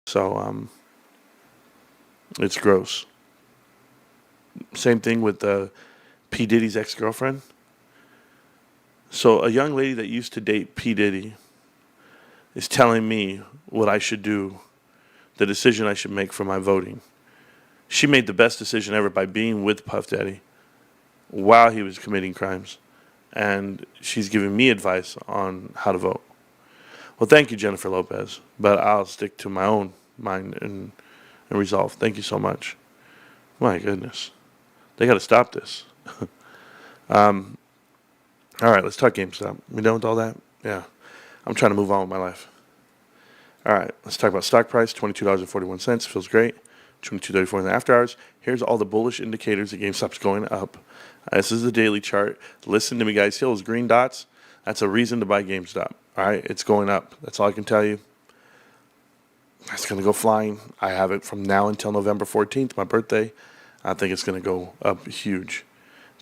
So it's gross. Same thing with P. Diddy's ex-girlfriend. So a young lady that used to date P. Diddy is telling me what I should do, the decision I should make for my voting. She made the best decision ever by being with Puff Daddy while he was committing crimes. And she's giving me advice on how to vote. Well, thank you, Jennifer Lopez. But I'll stick to my own mind and resolve. Thank you so much. My goodness. They got to stop this. All right, let's talk GameStop. We done with all that? Yeah. I'm trying to move on with my life. All right, let's talk about stock price, $22.41. Feels great. $22.34 in the after hours. Here's all the bullish indicators that GameStop's going up. This is the daily chart. Listen to me, guys. See those green dots? That's a reason to buy GameStop. All right, it's going up. That's all I can tell you. It's going to go flying. I have it from now until November 14th, my birthday. I think it's going to go up huge.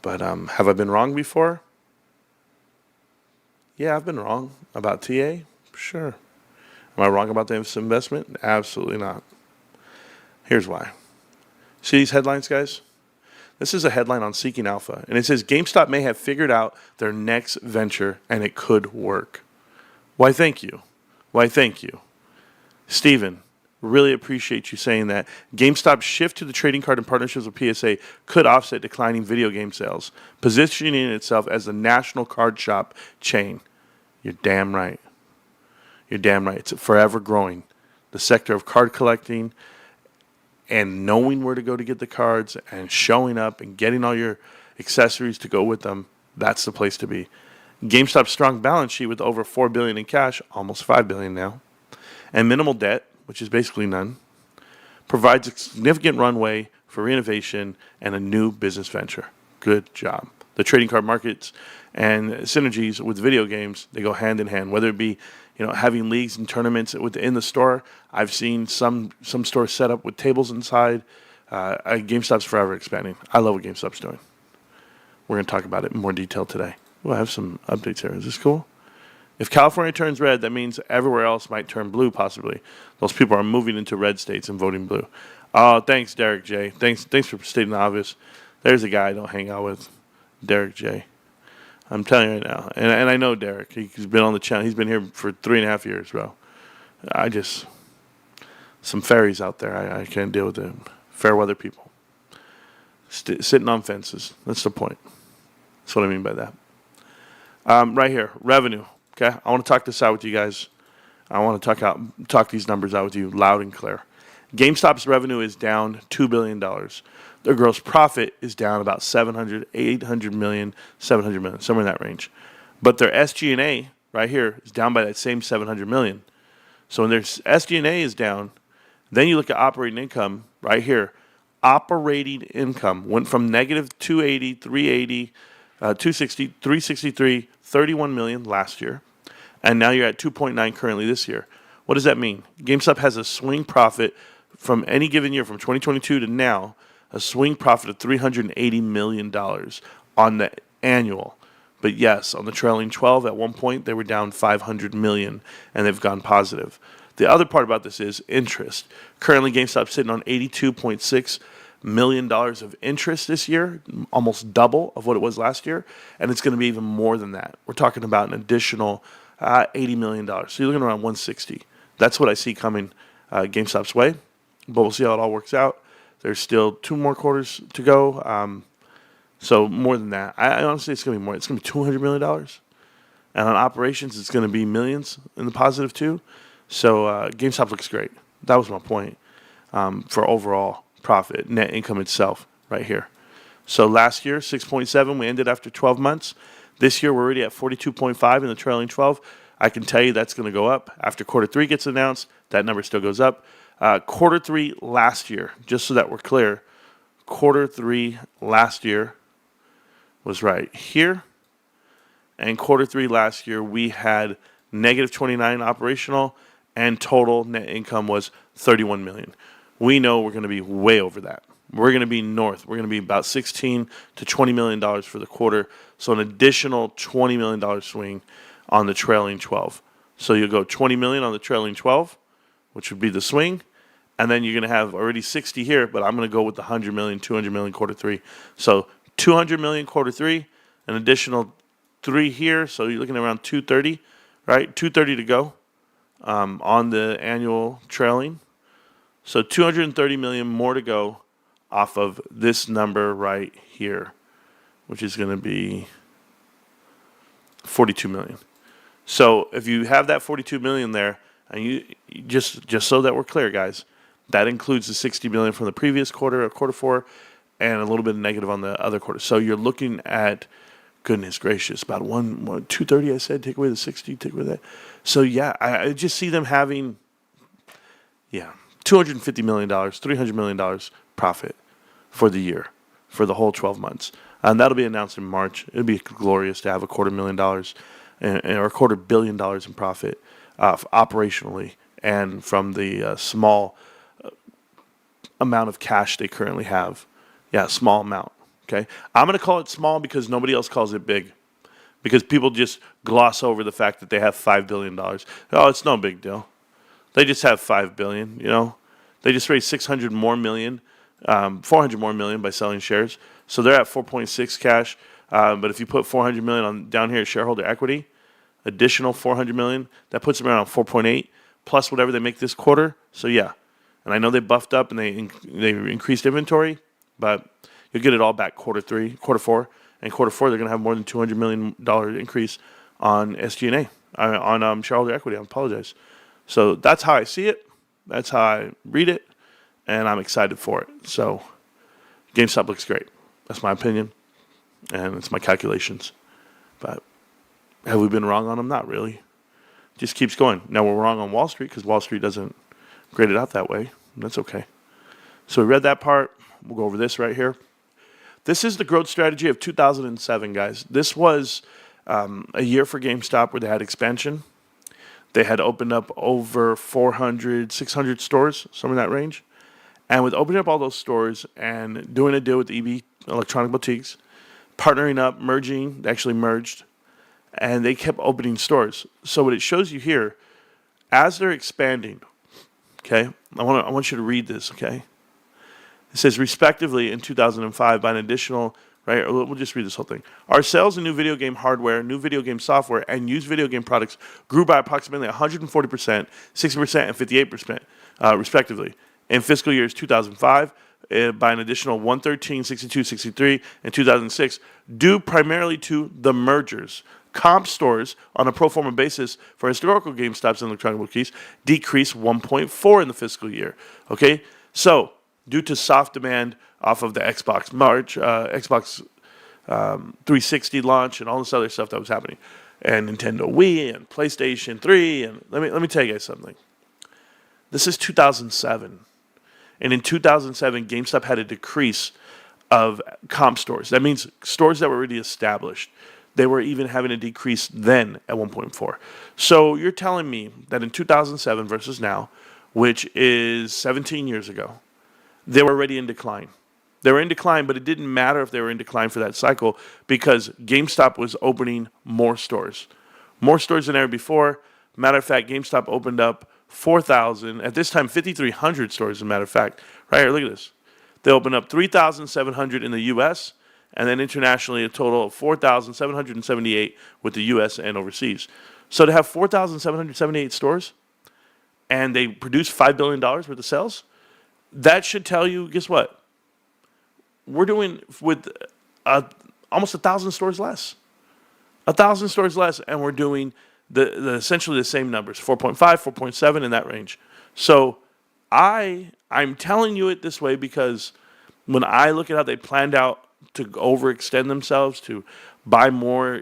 But have I been wrong before? Yeah, I've been wrong about TA. Sure. Am I wrong about the investment? Absolutely not. Here's why. See these headlines, guys? This is a headline on Seeking Alpha, and it says GameStop may have figured out their next venture, and it could work. Why, thank you. Why, thank you. Steven, really appreciate you saying that. GameStop's shift to the trading card and partnerships with PSA could offset declining video game sales, positioning itself as the national card shop chain. You're damn right. You're damn right. It's forever growing. The sector of card collecting and knowing where to go to get the cards and showing up and getting all your accessories to go with them, that's the place to be. GameStop's strong balance sheet with over $4 billion in cash, almost $5 billion now, and minimal debt, which is basically none, provides a significant runway for innovation and a new business venture. Good job. The trading card markets and synergies with video games, they go hand in hand, whether it be having leagues and tournaments within the store. I've seen some stores set up with tables inside. GameStop's forever expanding. I love what GameStop's doing. We're going to talk about it in more detail today. We'll have some updates here. Is this cool? If California turns red, that means everywhere else might turn blue, possibly. Those people are moving into red states and voting blue. Oh, thanks, Derek J. Thanks for stating the obvious. There's a guy I don't hang out with, Derek J. I'm telling you right now. And I know Derek. He's been on the channel. He's been here for 3.5 years, bro. Some fairies out there. I can't deal with them. Fair weather people. Sitting on fences. That's the point. That's what I mean by that. Right here, revenue. Okay, I want to talk this out with you guys. I want to talk these numbers out with you loud and clear. GameStop's revenue is down $2 billion. Their gross profit is down about $800 million, $700 million, somewhere in that range. But their SG&A right here is down by that same $700 million. So when their SG&A is down, then you look at operating income right here. Operating income went from negative 280, 380, 260, 363, 31 million last year, and now you're at 2.9 currently this year. What does that mean? GameStop has a swing profit from any given year, from 2022 to now, a swing profit of $380 million on the annual. But yes, on the trailing 12, at one point, they were down $500 million, and they've gone positive. The other part about this is interest. Currently, GameStop's sitting on $82.6 million of interest this year, almost double of what it was last year, and it's going to be even more than that. We're talking about an additional $80 million. So you're looking around 160. That's what I see coming GameStop's way, but we'll see how it all works out. There's still 2 more quarters to go, so more than that. I honestly, it's going to be more. It's going to be $200 million, and on operations, it's going to be millions in the positive too. So GameStop looks great. That was my point for overall profit, net income itself right here. So last year, 6.7, we ended after 12 months. This year, we're already at 42.5 in the trailing 12. I can tell you that's going to go up. After quarter 3 gets announced, that number still goes up. Quarter 3 last year, just so that we're clear, quarter 3 last year was right here. And quarter 3 last year, we had negative 29 operational, and total net income was 31 million. We know we're going to be way over that. We're going to be north. We're going to be about $16 to $20 million for the quarter. So an additional $20 million swing on the trailing 12. So you'll go $20 million on the trailing 12, which would be the swing, and then you're going to have already 60 here, but I'm going to go with the 100 million, 200 million quarter three. So 200 million quarter three, an additional 3 here, so you're looking at around 230, right? 230 to go on the annual trailing. So 230 million more to go off of this number right here, which is going to be 42 million. So if you have that 42 million there, and you just so that we're clear, guys, that includes the 60 million from the previous quarter, quarter four, and a little bit of negative on the other quarter. So you're looking at, goodness gracious, about 230. I said, take away the 60, take away that. So yeah, I just see them having, $250 million, $300 million profit for the year, for the whole 12 months. And that'll be announced in March. It'd be glorious to have $250 million or $250 million in profit operationally, and from the small amount of cash they currently have. Yeah, small amount. Okay, I'm going to call it small because nobody else calls it big. Because people just gloss over the fact that they have $5 billion. Oh, it's no big deal. They just have $5 billion, you know. They just raised 400 more million by selling shares. So they're at 4.6 cash. But if you put 400 million on down here at shareholder equity, additional 400 million, that puts them around 4.8 plus whatever they make this quarter. So yeah, and I know they buffed up and they increased inventory, but you'll get it all back quarter four, and quarter four they're going to have more than $200 million increase on SG&A, on shareholder equity. I apologize. So that's how I see it. That's how I read it, and I'm excited for it. So GameStop looks great. That's my opinion, and it's my calculations. But have we been wrong on them? Not really. It just keeps going. Now we're wrong on Wall Street because Wall Street doesn't grade it out that way. That's okay. So we read that part. We'll go over this right here. This is the growth strategy of 2007, guys. This was a year for GameStop where they had expansion. They had opened up over 400, 600 stores, somewhere in that range. And with opening up all those stores and doing a deal with EB Electronic Boutiques, partnering up, merging, they actually merged, and they kept opening stores. So what it shows you here, as they're expanding, okay, I want you to read this, okay? It says, respectively, in 2005, by an additional, right, we'll just read this whole thing. Our sales in new video game hardware, new video game software, and used video game products grew by approximately 140%, 60%, and 58%, respectively. In fiscal years 2005, by an additional 113, 62, 63, and 2006, due primarily to the mergers. Comp stores on a pro forma basis for historical GameStops and electronic boutiques decreased 1.4 in the fiscal year. Okay, so due to soft demand off of the Xbox 360 launch and all this other stuff that was happening, and Nintendo Wii and PlayStation 3, and let me tell you guys something. This is 2007, and in 2007, GameStop had a decrease of comp stores. That means stores that were already established. They were even having a decrease then at 1.4. So you're telling me that in 2007 versus now, which is 17 years ago, they were already in decline. They were in decline, but it didn't matter if they were in decline for that cycle because GameStop was opening more stores. More stores than ever before. Matter of fact, GameStop opened up 4,000, at this time 5,300 stores, as a matter of fact. Right here, look at this. They opened up 3,700 in the U.S., and then internationally a total of 4,778 with the U.S. and overseas. So to have 4,778 stores, and they produce $5 billion worth of sales, that should tell you, guess what? We're doing with almost 1,000 stores less. 1,000 stores less, and we're doing the essentially the same numbers, 4.5, 4.7 in that range. So I'm telling you it this way because when I look at how they planned out to overextend themselves, to buy more,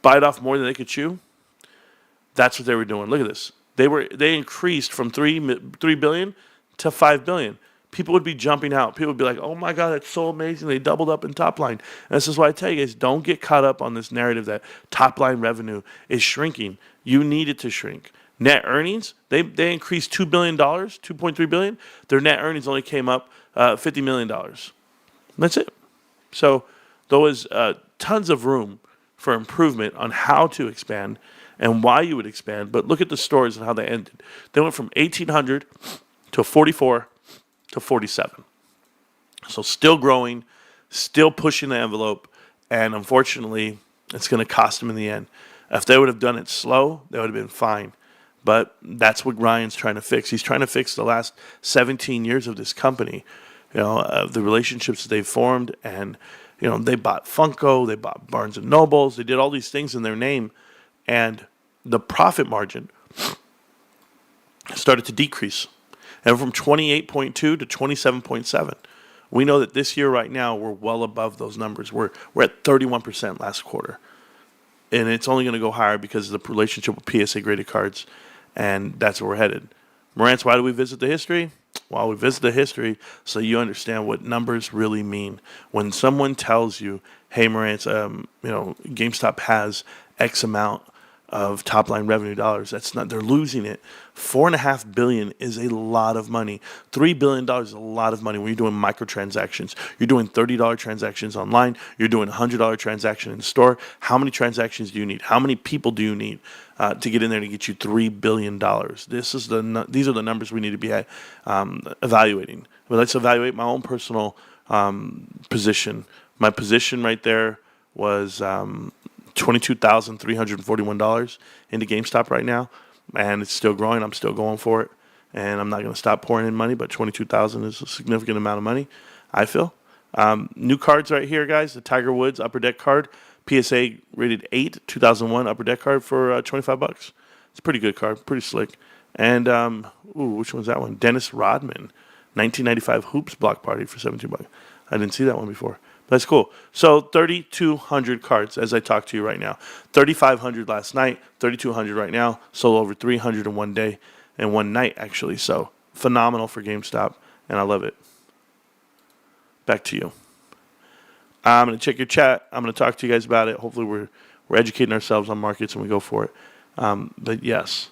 bite off more than they could chew, that's what they were doing. Look at this. They increased from 3 billion to 5 billion. People would be jumping out. People would be like, oh my God, that's so amazing. They doubled up in top line. And this is why I tell you guys, don't get caught up on this narrative that top line revenue is shrinking. You need it to shrink. Net earnings, they increased $2 billion, $2.3 billion. Their net earnings only came up $50 million. That's it. So there was tons of room for improvement on how to expand and why you would expand. But look at the stores and how they ended. They went from 1,800 to 44 to 47. So still growing, still pushing the envelope, and unfortunately, it's going to cost them in the end. If they would have done it slow, they would have been fine. But that's what Ryan's trying to fix. He's trying to fix the last 17 years of this company, the relationships that they've formed. And, they bought Funko, they bought Barnes and Nobles, they did all these things in their name. And the profit margin started to decrease. And from 28.2 to 27.7. We know that this year right now, we're well above those numbers. We're at 31% last quarter. And it's only going to go higher because of the relationship with PSA graded cards. And that's where we're headed. Marantz, why do we visit the history? Well, we visit the history so you understand what numbers really mean. When someone tells you, hey, Marantz, GameStop has X amount of top line revenue dollars, that's not, they're losing it. $4.5 billion is a lot of money. $3 billion is a lot of money when you're doing microtransactions. You're doing $30 transactions online. You're doing a $100 transaction in the store. How many transactions do you need? How many people do you need to get in there to get you $3 billion? These are the numbers we need to be evaluating. But let's evaluate my own personal position. My position right there was $22,341 into GameStop right now, and it's still growing. I'm still going for it, and I'm not going to stop pouring in money, but $22,000 is a significant amount of money, I feel. New cards right here, guys. The Tiger Woods Upper Deck card, PSA rated 8, 2001 Upper Deck card for $25. It's a pretty good card, pretty slick. And, which one's that one? Dennis Rodman, 1995 Hoops Block Party for $17. I didn't see that one before. That's cool. So 3,200 cards as I talk to you right now. 3,500 last night, 3,200 right now. Sold over 300 in one day and one night, actually. So phenomenal for GameStop, and I love it. Back to you. I'm going to check your chat. I'm going to talk to you guys about it. Hopefully we're educating ourselves on markets and we go for it. But yes,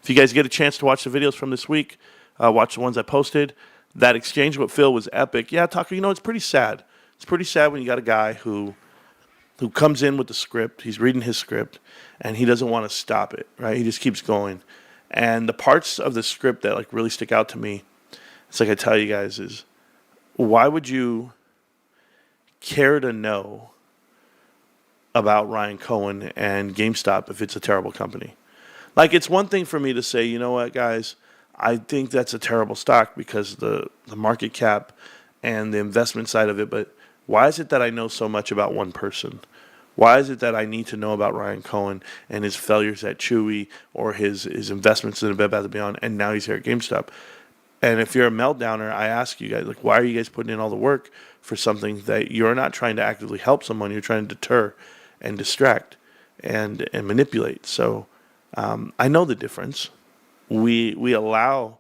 if you guys get a chance to watch the videos from this week, watch the ones I posted. That exchange with Phil was epic. Yeah, Tucker, it's pretty sad. It's pretty sad when you got a guy who comes in with the script, he's reading his script, and he doesn't want to stop it, right? He just keeps going. And the parts of the script that really stick out to me, it's like I tell you guys, is why would you care to know about Ryan Cohen and GameStop if it's a terrible company? It's one thing for me to say, you know what, guys, I think that's a terrible stock because the market cap and the investment side of it, but why is it that I know so much about one person? Why is it that I need to know about Ryan Cohen and his failures at Chewy or his investments in Bed Bath & Beyond, and now he's here at GameStop? And if you're a meltdowner, I ask you guys, why are you guys putting in all the work for something that you're not trying to actively help someone, you're trying to deter and distract and manipulate? So I know the difference. We allow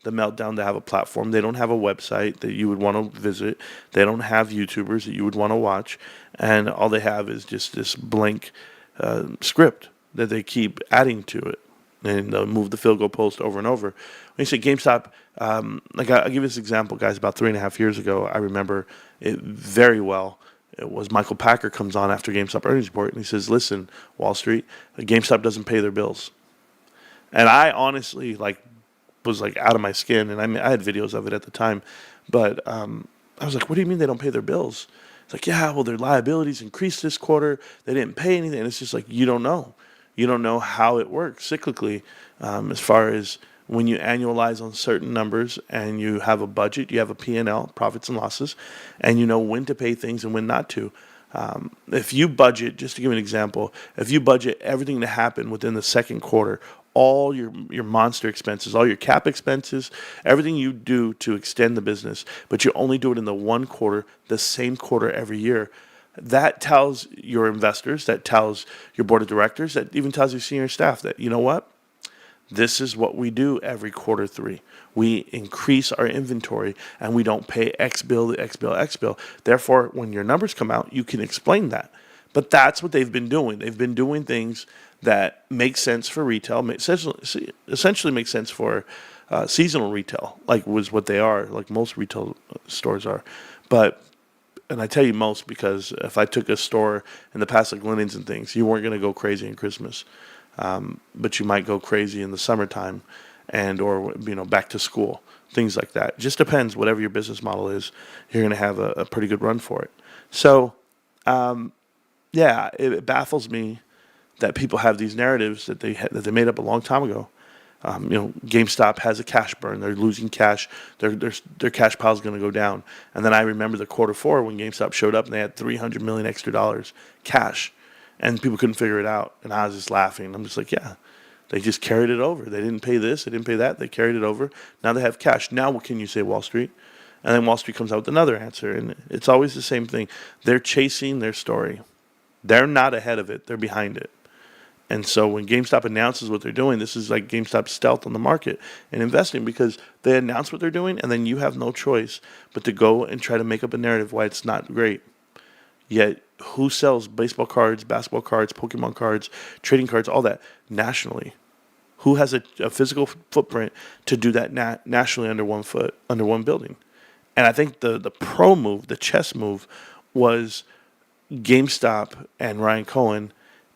the Meltdown to have a platform. They don't have a website that you would want to visit. They don't have YouTubers that you would want to watch. And all they have is just this blank script that they keep adding to it. And they'll move the field goal post over and over. When you say GameStop, I'll give you this example, guys. About 3.5 years ago, I remember it very well. It was Michael Packer comes on after GameStop earnings report, and he says, listen, Wall Street, GameStop doesn't pay their bills. And I honestly, was out of my skin, and I had videos of it at the time, but I was like, what do you mean they don't pay their bills? It's like, yeah, well, their liabilities increased this quarter. They didn't pay anything. And it's just you don't know. You don't know how it works cyclically as far as when you annualize on certain numbers and you have a budget, you have a P&L, profits and losses, and you know when to pay things and when not to. If you budget, just to give an example, if you budget everything to happen within the second quarter, all your monster expenses, all your cap expenses, everything you do to extend the business, but you only do it in the one quarter, the same quarter every year, that tells your investors, that tells your board of directors, that even tells your senior staff that, you know what? This is what we do every quarter three. We increase our inventory and we don't pay X bill, X bill, X bill. Therefore, when your numbers come out, you can explain that. But that's what they've been doing. They've been doing things that make sense for retail, essentially make sense for seasonal retail, was what they are, like most retail stores are. And I tell you most because if I took a store in the past, like Linens and things, you weren't going to go crazy in Christmas. But you might go crazy in the summertime and or back to school, things like that. Just depends. Whatever your business model is, you're going to have a pretty good run for it. So yeah, it baffles me that people have these narratives that they made up a long time ago. GameStop has a cash burn. They're losing cash. Their cash pile is going to go down. And then I remember the Q4 when GameStop showed up and they had $300 million extra dollars cash, and people couldn't figure it out. And I was just laughing. I'm just like, yeah, they just carried it over. They didn't pay this. They didn't pay that. They carried it over. Now they have cash. Now what can you say, Wall Street? And then Wall Street comes out with another answer, and it's always the same thing. They're chasing their story. They're not ahead of it. They're behind it. And so when GameStop announces what they're doing, this is like GameStop's stealth on the market and investing, because they announce what they're doing, and then you have no choice but to go and try to make up a narrative why it's not great. Yet, who sells baseball cards, basketball cards, Pokemon cards, trading cards, all that nationally? Who has a physical footprint to do that nationally under one building? And I think the pro move, the chess move, was GameStop and Ryan Cohen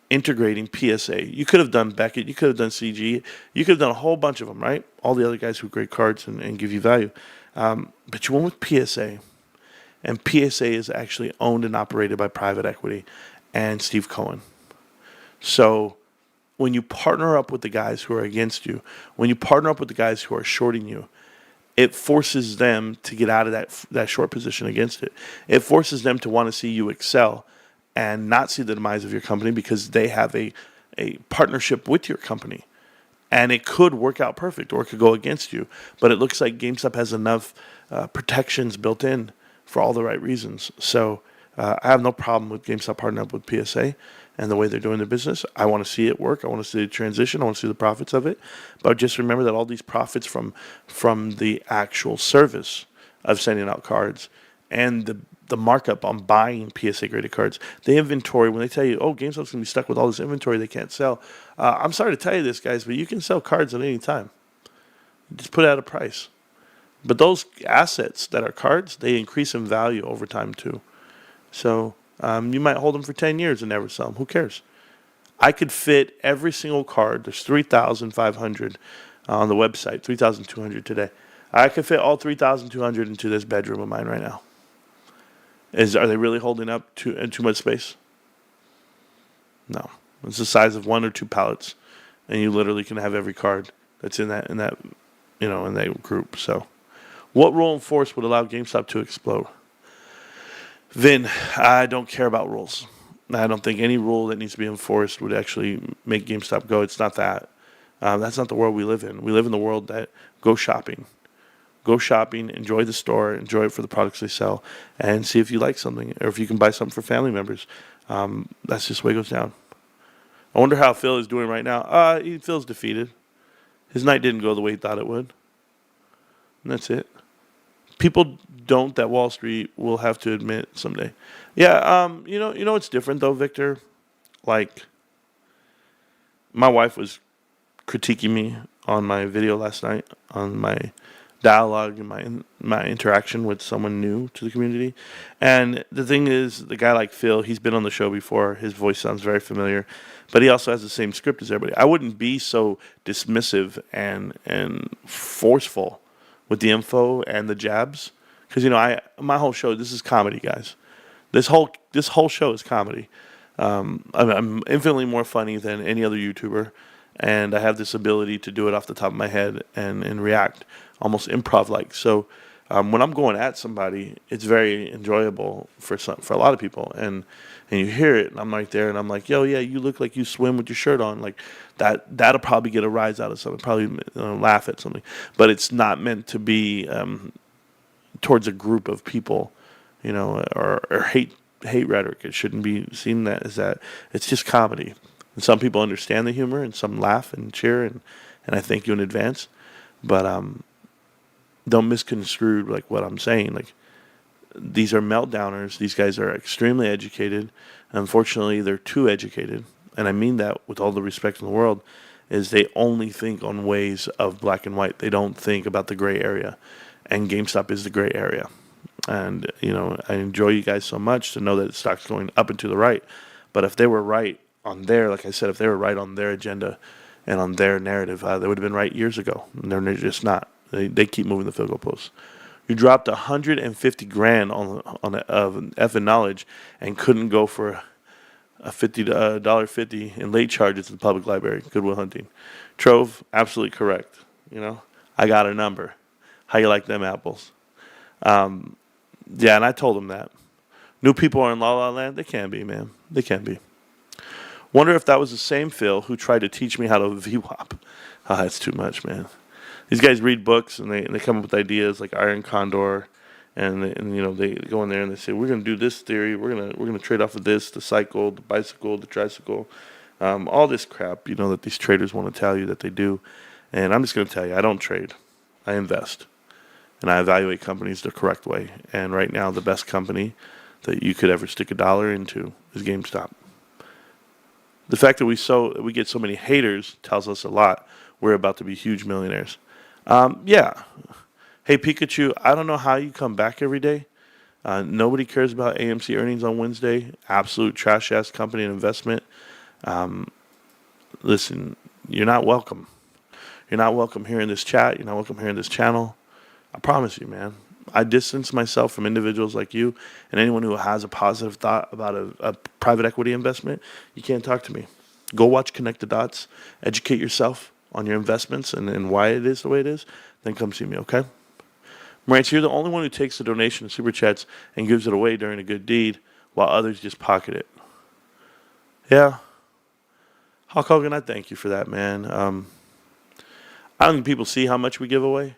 integrating PSA. You could have done Beckett, you could have done CG, you could have done a whole bunch of them, right? All the other guys who grade cards and give you value. But you went with PSA. And PSA is actually owned and operated by private equity and Steve Cohen. So when you partner up with the guys who are against you, when you partner up with the guys who are shorting you, it forces them to get out of that short position against it. It forces them to want to see you excel and not see the demise of your company, because they have a partnership with your company. And it could work out perfect, or it could go against you. But it looks like GameStop has enough protections built in for all the right reasons. So I have no problem with GameStop partnering up with PSA and the way they're doing their business. I want to see it work. I want to see the transition. I want to see the profits of it. But just remember that all these profits from the actual service of sending out cards and the markup on buying PSA graded cards, the inventory, when they tell you, oh, GameStop's going to be stuck with all this inventory they can't sell. I'm sorry to tell you this, guys, but you can sell cards at any time. Just put out a price. But those assets that are cards, they increase in value over time too. So you might hold them for 10 years and never sell them. Who cares? I could fit every single card. There's 3,500 on the website, 3,200 today. I could fit all 3,200 into this bedroom of mine right now. Are they really holding up too much space? No. It's the size of 1 or 2 pallets, and you literally can have every card that's in that group. So, what rule and force would allow GameStop to explode? Vin, I don't care about rules. I don't think any rule that needs to be enforced would actually make GameStop go. It's not that. That's not the world we live in. We live in the world that go shopping. Go shopping, enjoy the store, enjoy it for the products they sell, and see if you like something, or if you can buy something for family members. That's just the way it goes down. I wonder how Phil is doing right now. He feels defeated. His night didn't go the way he thought it would. And that's it. People don't that Wall Street will have to admit someday. Yeah, you know what's different though, Victor? Like, my wife was critiquing me on my video last night, on my dialogue and my interaction with someone new to the community. And the thing is, the guy like Phil, he's been on the show before. His voice sounds very familiar, but he also has the same script as everybody. I wouldn't be so dismissive and forceful with the info and the jabs, because my whole show, this is comedy, guys. This whole show is comedy. I'm infinitely more funny than any other YouTuber, and I have this ability to do it off the top of my head and react almost improv-like. So when I'm going at somebody, it's very enjoyable for a lot of people, and you hear it, and I'm right there, and I'm like, yo, yeah, you look like you swim with your shirt on, like that'll probably get a rise out of something, probably laugh at something, but it's not meant to be towards a group of people, or hate rhetoric. It shouldn't be seen as that. It's just comedy. And some people understand the humor, and some laugh and cheer, and I thank you in advance. But don't misconstrue like what I'm saying. Like, these are meltdowners. These guys are extremely educated. Unfortunately, they're too educated, and I mean that with all the respect in the world. Is they only think on ways of black and white. They don't think about the gray area, and GameStop is the gray area. And I enjoy you guys so much to know that the stock's going up and to the right. But if they were right on their, like I said, if they were right on their agenda, and on their narrative. They would have been right years ago. And they're just not. They keep moving the field goal posts. You dropped 150 grand on effing knowledge and couldn't go for a $50 in late charges to the public library. Goodwill Hunting. Trove, absolutely correct. I got a number. How you like them apples? Yeah, and I told them that. New people are in La La Land? They can be, man. They can be. Wonder if that was the same Phil who tried to teach me how to VWAP. That's too much, man. These guys read books and they come up with ideas like Iron Condor, and they go in there and they say, we're gonna do this theory. We're gonna trade off of this, the cycle, the bicycle, the tricycle, all this crap. That these traders want to tell you that they do, and I'm just gonna tell you, I don't trade. I invest, and I evaluate companies the correct way. And right now, the best company that you could ever stick $1 into is GameStop. The fact that we get so many haters tells us a lot. We're about to be huge millionaires. Yeah. Hey, Pikachu, I don't know how you come back every day. Nobody cares about AMC earnings on Wednesday. Absolute trash-ass company and investment. Listen, you're not welcome. You're not welcome here in this chat. You're not welcome here in this channel. I promise you, man. I distance myself from individuals like you and anyone who has a positive thought about a private equity investment. You can't talk to me. Go watch Connect the Dots. Educate yourself on your investments and why it is the way it is. Then come see me, okay? Marantz, you're the only one who takes the donation and super chats and gives it away during a good deed while others just pocket it. Yeah. Hulk Hogan, I thank you for that, man. I don't think people see how much we give away,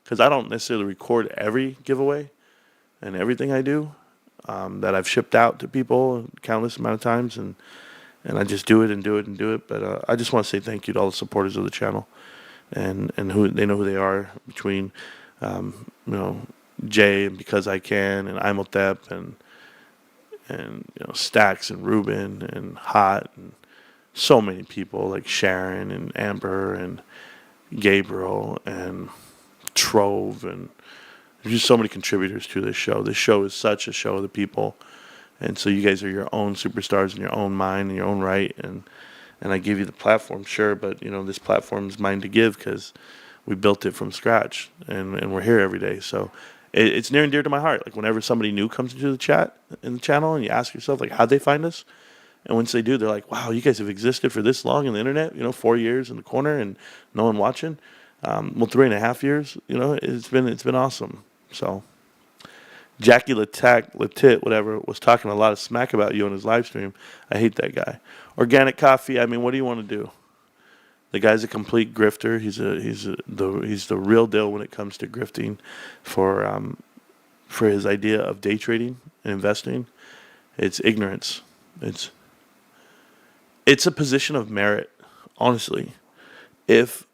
because I don't necessarily record every giveaway and everything I do that I've shipped out to people countless amount of times, and I just do it and do it and do it. But I just want to say thank you to all the supporters of the channel, and who they know who they are, between Jay and Because I Can and Imhotep and Stacks and Ruben and Hot and so many people like Sharon and Amber and Gabriel and Trove, and there's just so many contributors to this show. This show is such a show of the people, and so you guys are your own superstars in your own mind, in your own right, and I give you the platform, sure, but this platform is mine to give because we built it from scratch, and we're here every day. So it's near and dear to my heart. Like whenever somebody new comes into the chat in the channel, and you ask yourself like, how'd they find us? And once they do, they're like, wow, you guys have existed for this long in the internet, 4 years in the corner and no one watching. 3.5 years, it's been awesome. So Jackie Latit, whatever, was talking a lot of smack about you on his live stream. I hate that guy. Organic coffee, I mean, what do you want to do? The guy's a complete grifter. He's the real deal when it comes to grifting for his idea of day trading and investing. It's ignorance. It's a position of merit, honestly. If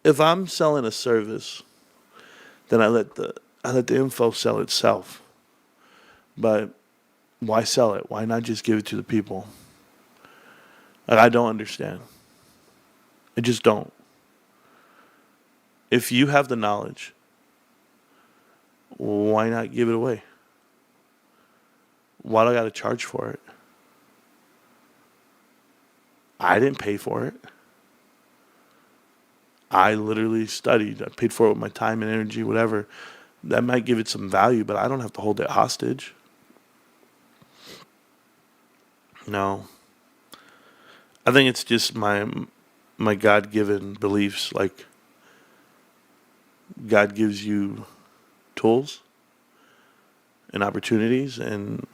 I'm selling a service, then I let the info sell itself. But why sell it? Why not just give it to the people? I don't understand. I just don't. If you have the knowledge, why not give it away? Why do I got to charge for it? I didn't pay for it. I literally studied. I paid for it with my time and energy, whatever. That might give it some value, but I don't have to hold it hostage. No. I think it's just my God-given beliefs. Like, God gives you tools and opportunities, and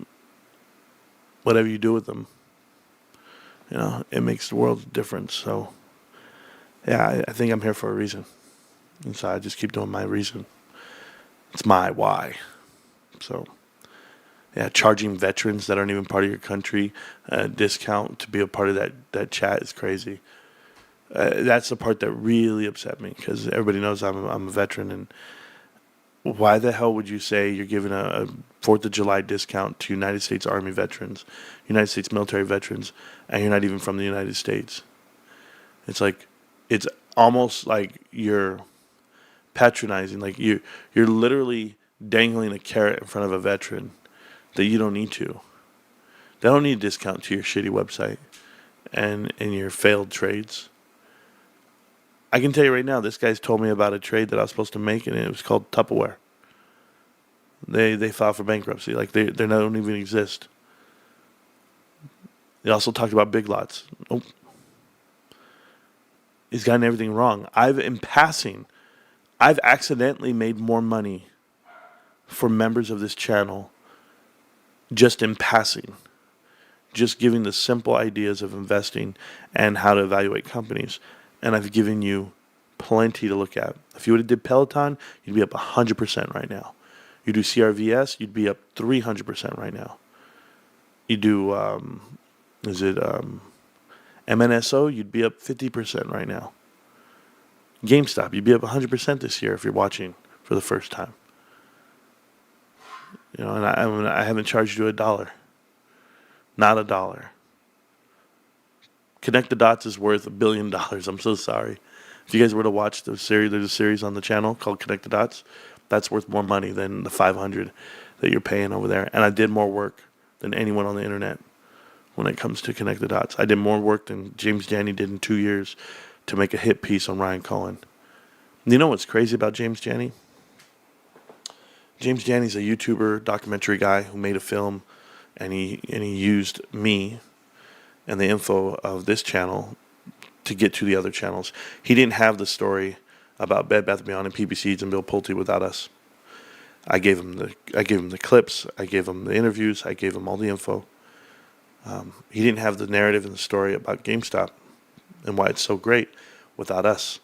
whatever you do with them, it makes the world a difference. So, yeah, I think I'm here for a reason. And so I just keep doing my reason. It's my why. So, yeah, charging veterans that aren't even part of your country a discount to be a part of that chat is crazy. That's the part that really upset me, because everybody knows I'm a veteran, and why the hell would you say you're giving a 4th of July discount to United States Army veterans, United States military veterans, and you're not even from the United States? It's almost like you're patronizing, like you're literally dangling a carrot in front of a veteran that you don't need to. They don't need a discount to your shitty website. and in your failed trades. I can tell you right now, this guy's told me about a trade that I was supposed to make, and it was called Tupperware. They filed for bankruptcy. Like they don't even exist. They also talked about big lots. Nope. He's gotten everything wrong. I've accidentally made more money for members of this channel just in passing. Just giving the simple ideas of investing and how to evaluate companies. And I've given you plenty to look at. If you would have did Peloton, you'd be up 100% right now. You do CRVS, you'd be up 300% right now. You do, MNSO, you'd be up 50% right now. GameStop, you'd be up 100% this year if you're watching for the first time. You know, and I haven't charged you $1. Not $1. Connect the Dots is worth $1 billion. I'm so sorry. If you guys were to watch the series, there's a series on the channel called Connect the Dots. That's worth more money than the $500 that you're paying over there. And I did more work than anyone on the internet when it comes to Connect the Dots. I did more work than James Janney did in 2 years to make a hit piece on Ryan Cohen. You know what's crazy about James Janney? James Janney's a YouTuber, documentary guy who made a film, and he used me and the info of this channel to get to the other channels. He didn't have the story about Bed Bath & Beyond and PB Seeds and Bill Pulte without us. I gave him the clips, I gave him the interviews, I gave him all the info. He didn't have the narrative and the story about GameStop and why it's so great without us.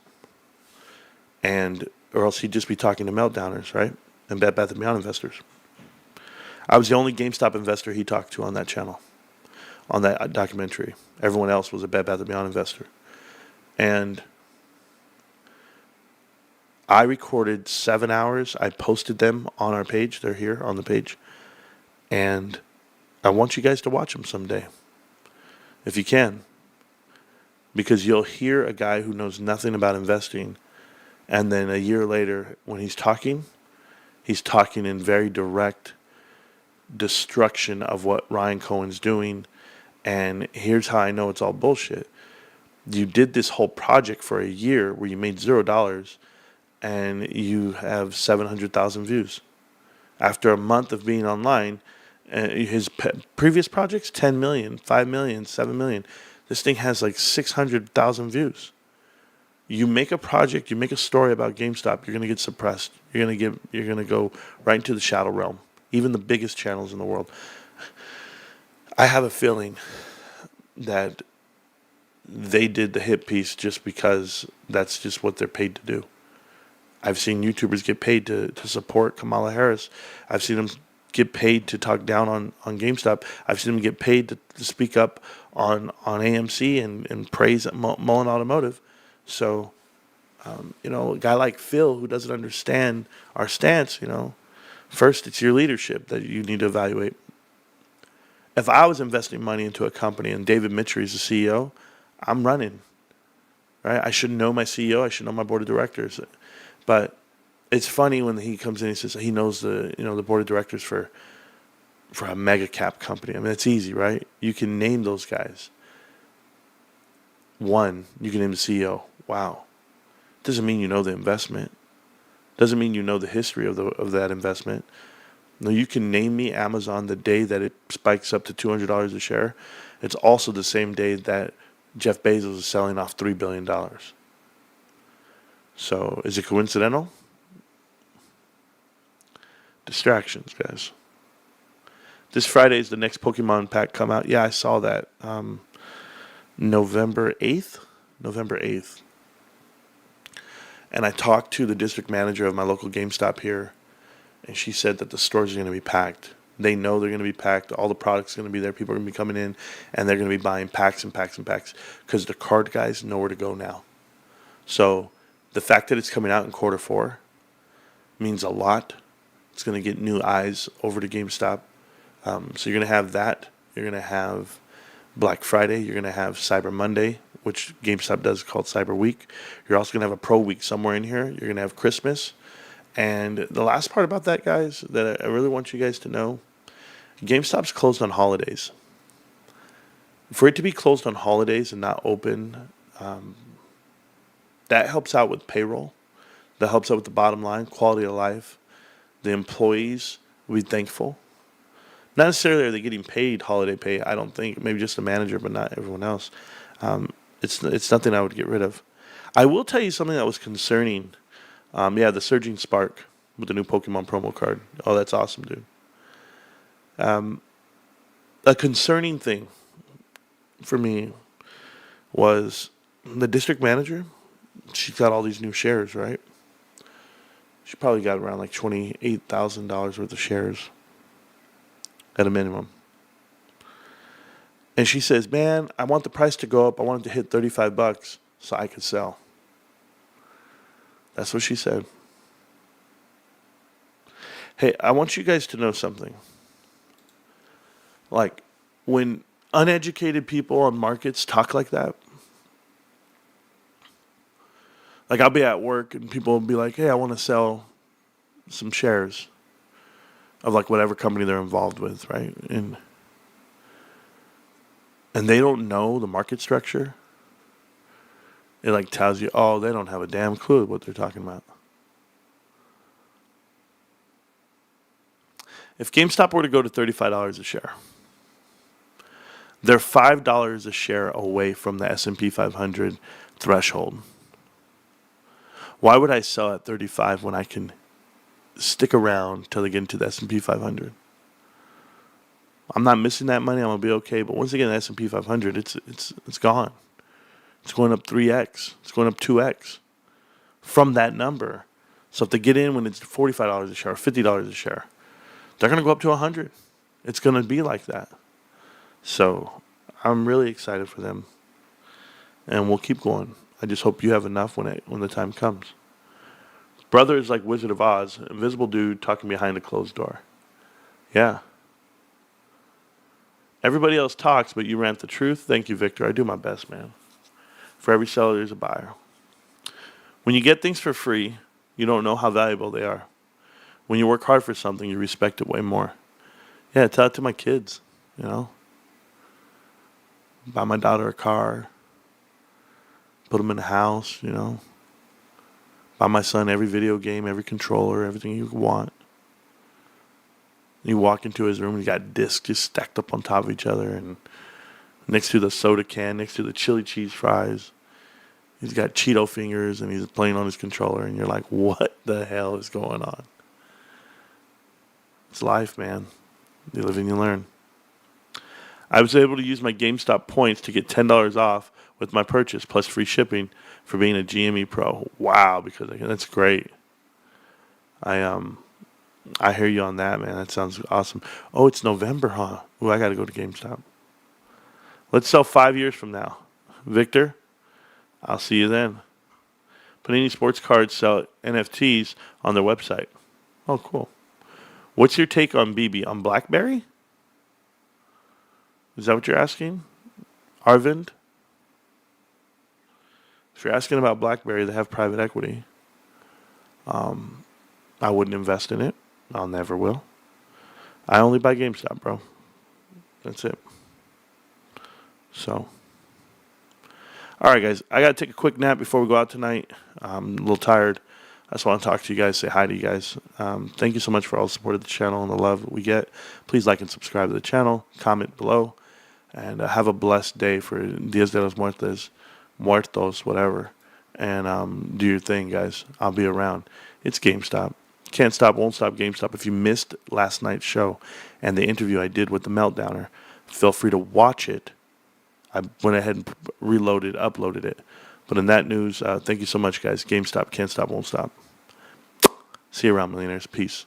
Or else he'd just be talking to meltdowners, right? And Bed Bath & Beyond investors. I was the only GameStop investor he talked to on that channel, on that documentary. Everyone else was a Bed Bath & Beyond investor. And I recorded 7 hours. I posted them on our page. They're here on the page. And I want you guys to watch them someday, if you can. Because you'll hear a guy who knows nothing about investing, and then a year later, when he's talking in very direct destruction of what Ryan Cohen's doing. And here's how I know it's all bullshit. You did this whole project for a year where you made $0 and you have 700,000 views. After a month of being online, his previous projects, 10 million, 5 million, 7 million. This thing has like 600,000 views. You make a project, you make a story about GameStop, you're going to get suppressed. You're going to go right into the shadow realm. Even the biggest channels in the world. I have a feeling that they did the hit piece just because that's just what they're paid to do. I've seen YouTubers get paid to support Kamala Harris. I've seen them get paid to talk down on GameStop. I've seen them get paid to speak up on AMC and praise Mullen Automotive. So, a guy like Phil who doesn't understand our stance, first it's your leadership that you need to evaluate. If I was investing money into a company and David Mitchery is the CEO, I'm running. Right? I should know my CEO. I should know my board of directors. But it's funny when he comes in and says he knows the board of directors for a mega cap company. I mean, it's easy, right? You can name those guys. One, you can name the CEO. Wow. Doesn't mean you know the investment. Doesn't mean you know the history of that investment. No, you can name me Amazon the day that it spikes up to $200 a share. It's also the same day that Jeff Bezos is selling off $3 billion. So, is it coincidental? Distractions, guys. This Friday is the next Pokemon pack come out. Yeah, I saw that. November 8th. And I talked to the district manager of my local GameStop here, and she said that the stores are going to be packed. They know they're going to be packed. All the products are going to be there. People are going to be coming in, and they're going to be buying packs and packs and packs because the card guys know where to go now. So the fact that it's coming out in Q4 means a lot. It's going to get new eyes over to GameStop. So you're going to have that. You're going to have Black Friday. You're going to have Cyber Monday, which GameStop does called Cyber Week. You're also going to have a Pro Week somewhere in here. You're going to have Christmas. And the last part about that, guys, that I really want you guys to know, GameStop's closed on holidays. For it to be closed on holidays and not open, that helps out with payroll. That helps out with the bottom line, quality of life. The employees will be thankful. Not necessarily are they getting paid holiday pay. I don't think. Maybe just the manager, but not everyone else. It's nothing I would get rid of. I will tell you something that was concerning. Yeah, the Surging Spark with the new Pokemon promo card. Oh, that's awesome, dude. A concerning thing for me was the district manager. She's got all these new shares, right? She probably got around like $28,000 worth of shares at a minimum. And she says, "Man, I want the price to go up. I want it to hit $35 so I could sell." That's what she said. Hey, I want you guys to know something. Like, when uneducated people on markets talk like that, like I'll be at work and people will be like, "Hey, I want to sell some shares of like whatever company they're involved with," right? And they don't know the market structure. It like tells you, oh, they don't have a damn clue what they're talking about. If GameStop were to go to $35 a share, they're $5 a share away from the S&P 500 threshold. Why would I sell at 35 when I can stick around till they get into the S&P 500? I'm not missing that money. I'm gonna be okay. But once again, the S&P 500, it's gone. It's going up 3x. It's going up 2x from that number. So if they get in when it's $45 a share or $50 a share, they're gonna go up to 100. It's gonna be like that. So I'm really excited for them, and we'll keep going. I just hope you have enough when the time comes. Brother is like Wizard of Oz, invisible dude talking behind a closed door. Yeah. Everybody else talks, but you rant the truth. Thank you, Victor. I do my best, man. For every seller, there's a buyer. When you get things for free, you don't know how valuable they are. When you work hard for something, you respect it way more. Yeah, tell it to my kids, you know. Buy my daughter a car. Put them in a house, you know. Buy my son every video game, every controller, everything you want. You walk into his room and he's got discs just stacked up on top of each other, and next to the soda can, next to the chili cheese fries, he's got Cheeto fingers and he's playing on his controller, and you're like, what the hell is going on? It's life, man. You live and you learn. I was able to use my GameStop points to get $10 off with my purchase plus free shipping for being a GME Pro. Wow, because that's great. I hear you on that, man. That sounds awesome. Oh, it's November, huh? Ooh, I got to go to GameStop. Let's sell 5 years from now. Victor, I'll see you then. Panini Sports Cards sell NFTs on their website. Oh, cool. What's your take on BB? On BlackBerry? Is that what you're asking? Arvind? If you're asking about BlackBerry, they have private equity. I wouldn't invest in it. I'll never will. I only buy GameStop, bro. That's it. So, all right, guys. I got to take a quick nap before we go out tonight. I'm a little tired. I just want to talk to you guys, say hi to you guys. Thank you so much for all the support of the channel and the love that we get. Please like and subscribe to the channel. Comment below. And have a blessed day for Dias de los Muertos, whatever. And do your thing, guys. I'll be around. It's GameStop. Can't stop, won't stop GameStop. If you missed last night's show and the interview I did with the Meltdowner, feel free to watch it. I went ahead and uploaded it. But in that news, thank you so much, guys. GameStop, can't stop, won't stop. See you around, millionaires. Peace.